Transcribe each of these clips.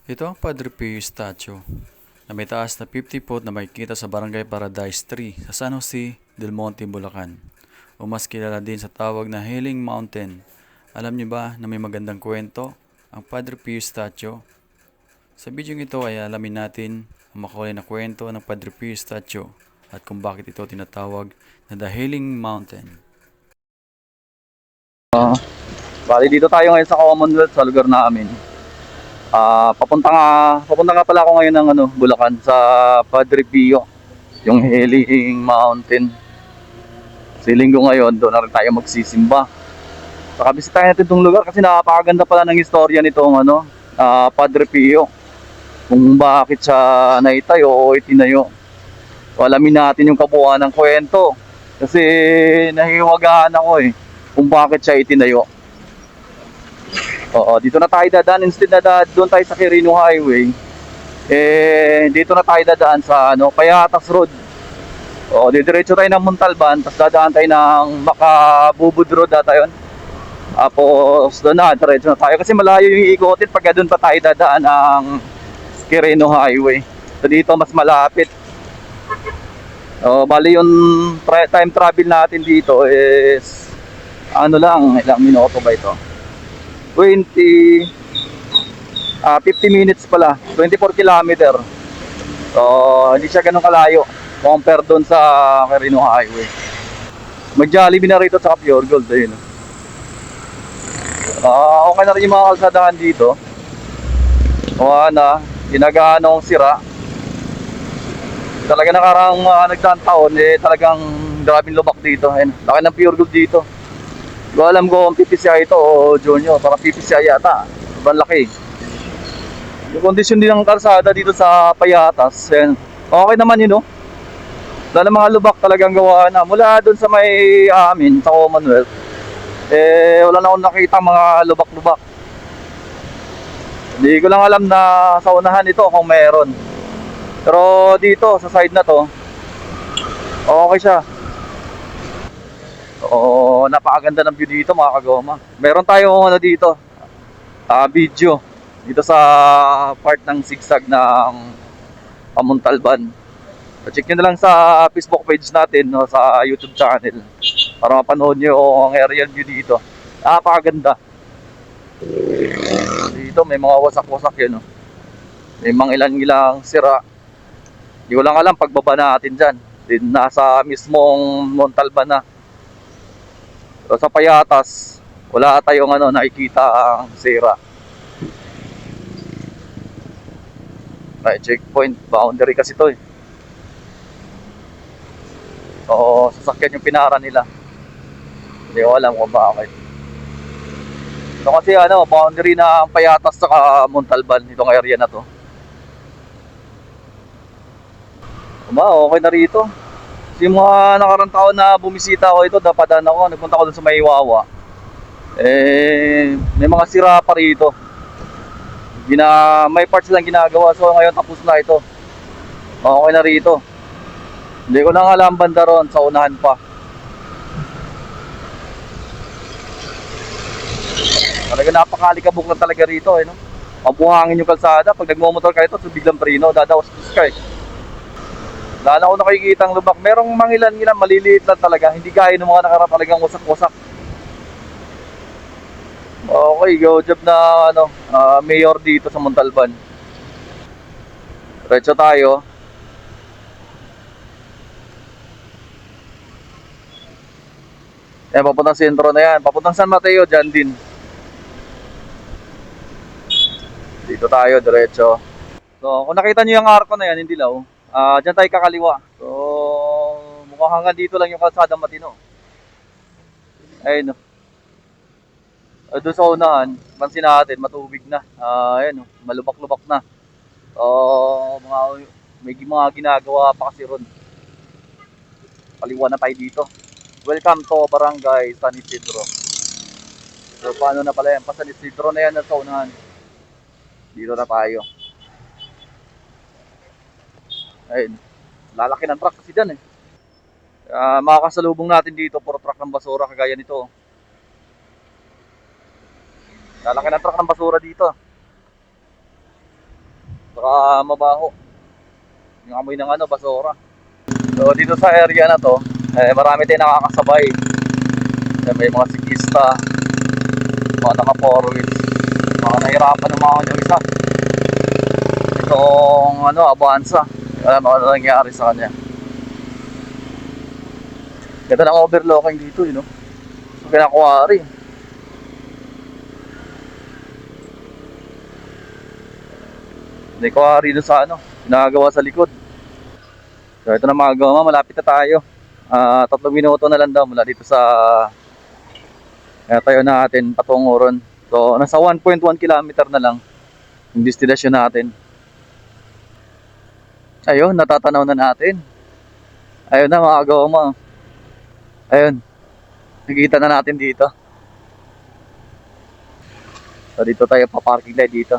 Ito ang Padre Pio statue na may taas na 50 foot na makikita sa Barangay Paradise 3 sa San Jose del Monte, Bulacan. O mas kilala din sa tawag na Healing Mountain. Alam niyo ba na may magandang kwento ang Padre Pio statue? Sa video ito ay alamin natin ang makulay na kwento ng Padre Pio statue at kung bakit ito tinatawag na The Healing Mountain. Bali dito tayo ngayon sa Commonwealth sa lugar namin. Papunta nga pala ako ngayon ng Bulacan sa Padre Pio, yung Healing Mountain. Sa linggo ngayon, doon na rin tayo magsisimba. Saka bisitahin natin itong lugar kasi napakaganda pala ng istorya nitong Padre Pio. Kung bakit siya naitayo o itinayo. So, alamin natin yung kabuuan ng kwento. Kasi nahihiwagaan ako kung bakit siya itinayo. Oo, dito na tayo dadaan instead na doon tayo sa Quirino Highway. Dito na tayo dadaan sa Payatas Road. Oo, didiretso tayo ng Montalban, tapos dadaan tayo ng Makabubud Road ata yun. Tapos doon na, diretso na tayo kasi malayo yung iikotin pagka doon pa tayo dadaan ang Quirino Highway. So dito mas malapit. Bali yung time travel natin dito is ilang minuto ba ito? 50 minutes pala, 24 kilometer. So hindi siya ganun kalayo compare doon sa Quirino Highway. Mag-Jollibee na rito sa Pure Gold ayun. Okay na rin yung mga kalsadahan dito. Ginaganong sira. Talaga nakarang nagdaang taon talagang grabing lubak dito. Ayun, laki ng Pure Gold dito. Hindi ko alam kung PPCI ito o Junior. Parang PPCI yata. Ibang laki. Yung kondisyon din ng kalsada dito sa Payatas, okay naman yun, no? Wala na mga lubak talagang gawa na. Mula doon sa may amin, sa Commonwealth, wala na akong nakita mga lubak-lubak. Hindi ko lang alam na sa unahan ito kung meron. Pero dito, sa side na to, okay siya. Napakaganda ng view dito mga kagoma. Meron tayong dito, video dito sa part ng zigzag ng Pamuntalban. Check nyo na lang sa Facebook page natin, sa YouTube channel para mapanood nyo ang aerial view dito. Napakaganda. Dito may mga wasak-wasak yun. May mga ilang sira. Hindi ko lang alam pagbaba natin dyan. Nasa mismong Montalban na. So, sa Payatas, wala tayong nakikita ang sira. May checkpoint, boundary kasi to sasakyan yung pinara nila. Hindi ko alam kung bakit. Ito kasi boundary na Payatas sa Montalban, itong area na to. Okay na rito. Yung mga nakarang taon na bumisita ako ito, dapadaan ako, nagpunta ako dun sa Maywawa. May mga sira pa rito. May parts lang ginagawa, so ngayon tapos na ito. Okay na rito. Hindi ko lang alam banda ron, sa unahan pa. Talaga napakalikabok lang talaga rito no? Mabuhangin yung kalsada, pag nagmumotor kayo ito, so biglang preno, dadawas ka Wala na ako nakikita ang lubak. Merong mangilan-ilan, maliliit lang talaga. Hindi gaya ng mga nakarap talagang wasak-wasak. Okay, go job na mayor dito sa Montalban. Diretso tayo. Papuntang sentro na yan. Papuntang San Mateo, dyan din. Dito tayo, diretso. So, kung nakita nyo yung arko na yan, hindi dilaw. Dyan tayo kakaliwa. So, mukhang hanggang dito lang yung kalsada matino. Ayun doon sa unahan, pansin natin, matubig na. Malubak-lubak na. May mga ginagawa pa kasi ron. Kaliwa na tayo dito. Welcome to Barangay San Isidro. So, paano na pala yan? Pa San Isidro na yan sa unahan. Dito na tayo. Ayun, lalaki ng truck kasi dyan makakasalubong natin dito, puro truck ng basura kagaya nito. Lalaki ng truck ng basura dito. Saka mabaho. Yung amoy ng basura. So dito sa area na to, marami tayong nakakasabay. May mga siklista, mga naka four wheels, mga nahirapan ng mga yung isa. Itong Avanza, alam mo ano nangyari sa kanya. Ganda ng overlooking dito, no? Pinakuwari. May kuwari doon sa ginagawa sa likod. So ito na mga goma, malapit na tayo. 3 minuto na lang daw mula dito sa tayo natin patungo ron. So nasa 1.1 kilometer na lang yung destination natin. Ayun, natatanaw na natin. Ayun na mga goma. Ayun. Nakikita na natin dito. So dito tayo pa-parking tayo dito.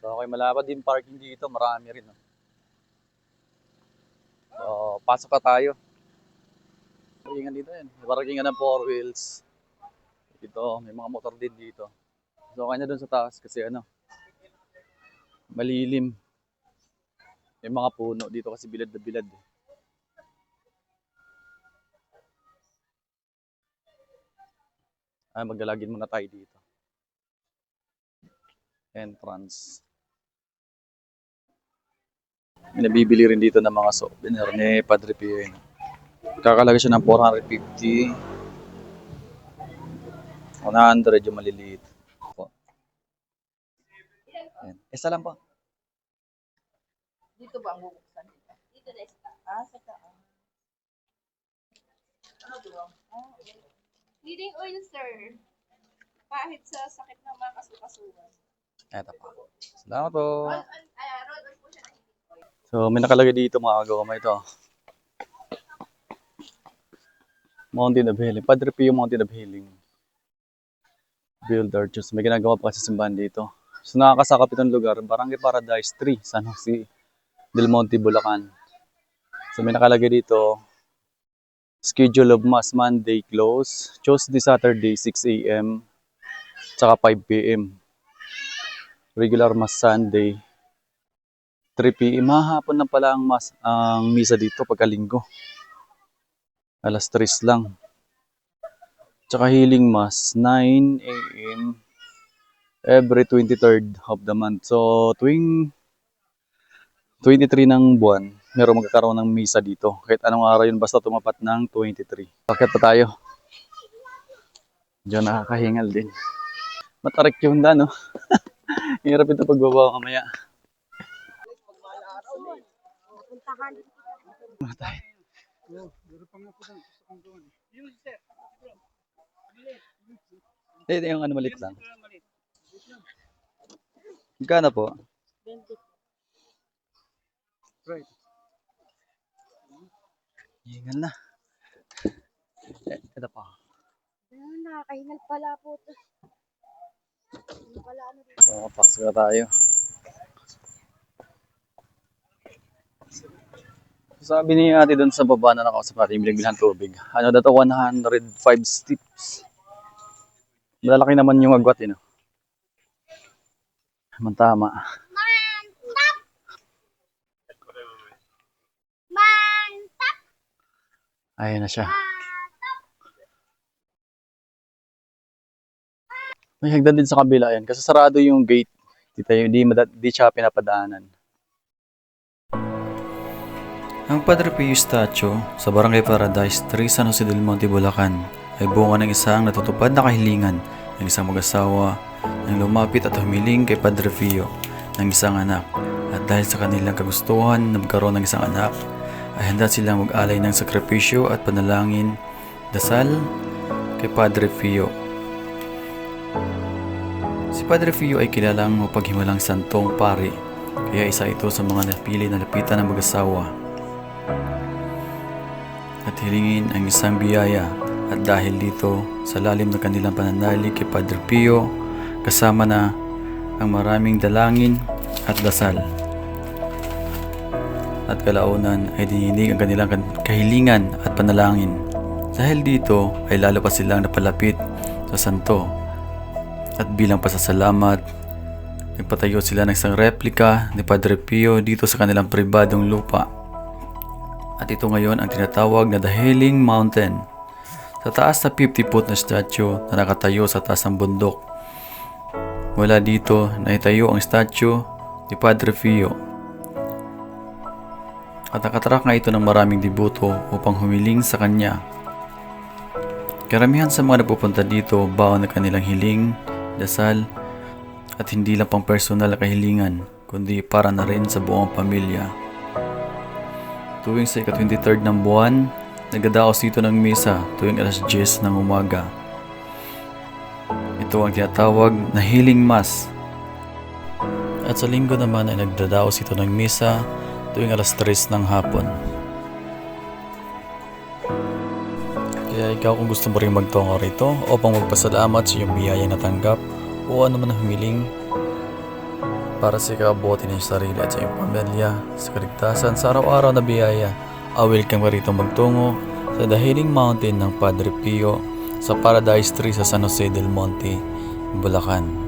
So okay, malapad din parking dito, marami rin. So pasok ka tayo. Parkingan dito yan. Parkingan ng 4 wheels. Dito, may mga motor din dito. So kanya doon sa taas kasi malilim. May mga puno dito kasi bilad na bilad. Maglalagin muna tayo dito. Entrance. May nabibili rin dito ng mga souvenir ni Padre Pio. Kakalaga siya ng 450. 100 yung maliliit. Ayan. Isa lang po. Dito ba ang bubuksan? Dito na isa. Sa taas. Ano ba? Leading oil, sir. Kahit sa sakit ng mga kasukasuan. Eto po. Salamat po. Roll on po siya na heating oil. So may nakalagay dito mga goma ito. Mountain of Healing. Padre Pio Mountain of Healing. Builder Church. May ginagawa pa kasi simbahan dito. So nakakasakap itong lugar. Barangay Paradise 3. San Jose del Monte, Bulacan. So may nakalagay dito. Schedule of Mass Monday close. Tuesday, Saturday 6 a.m. Tsaka 5 p.m. Regular Mass Sunday 3 p.m. Hapon na pala ang misa dito pagkalinggo. Alas 3 lang. Tsaka Healing Mass 9 a.m. every 23rd of the month. So tuwing 23 ng buwan, meron magkakaroon ng misa dito. Kahit anong araw yun, basta tumapat ng 23. Bakit pa tayo? Diyan nakakahingal din. Matarik yung no? Hirap ito pagbaba kamaya. Matay. Ito yung maliit lang. Magkano po? Right. Hingal na. Ito pa. Nakakahingal pala po ito. So, pasok na tayo. Sabi ni ate doon sa baba na nakausap natin, bilang tubig. Ano daw 105 steps. Malalaki naman yung agwat, Tama. Ayun na siya. May hagdan din sa kabila yan. Kasi sarado yung gate. Di siya pinapadaanan. Ang Padre Pio statue sa Barangay Paradise 3, San Jose del Monte, Bulacan ay bunga ng isang natutupad na kahilingan ng isang mag-asawa nang lumapit at humiling kay Padre Pio ng isang anak. At dahil sa kanilang kagustuhan na magkaroon ng isang anak, ay handa silang mag-alay ng sakripisyo at panalangin, dasal kay Padre Pio. Si Padre Pio ay kilalang mapaghimalang santong pari, kaya isa ito sa mga napili na lapitan ng mag-asawa at hilingin ang isang biyaya. At dahil dito, sa lalim ng kanilang pananalig kay Padre Pio, kasama na ang maraming dalangin at dasal. At kalaunan ay dininig ang kanilang kahilingan at panalangin. Dahil dito ay lalo pa silang napalapit sa santo. At bilang pasasalamat, nagpatayo sila ng isang replika ni Padre Pio dito sa kanilang pribadong lupa. At ito ngayon ang tinatawag na The Healing Mountain. Sa taas na 50-foot na statue na nakatayo sa taas ng bundok. Mula dito, naitayo ang statue ni Padre Pio. At nakatarak nga ito ng maraming devoto upang humiling sa kanya. Karamihan sa mga napupunta dito baon na kanilang hiling, dasal, at hindi lang pang personal na kahilingan, kundi para na rin sa buong pamilya. Tuwing sa ika-23 ng buwan, nagdadaos dito ng misa tuwing alas 10 ng umaga. Ito ang tinatawag na Healing Mass. At sa linggo naman ay nagdadaos ito ng misa tuwing alas 3 ng hapon. Kaya ikaw kung gusto mo rin magtungo rito upang magpasalamat sa iyong biyaya na tanggap o ano man ang humiling para sa ikabuti ng sarili at sa iyong pamilya sa kaligtasan sa araw-araw na biyaya, welcome ka rito magtungo sa The Healing Mountain ng Padre Pio sa Paradise Tree sa San Jose del Monte, Bulacan.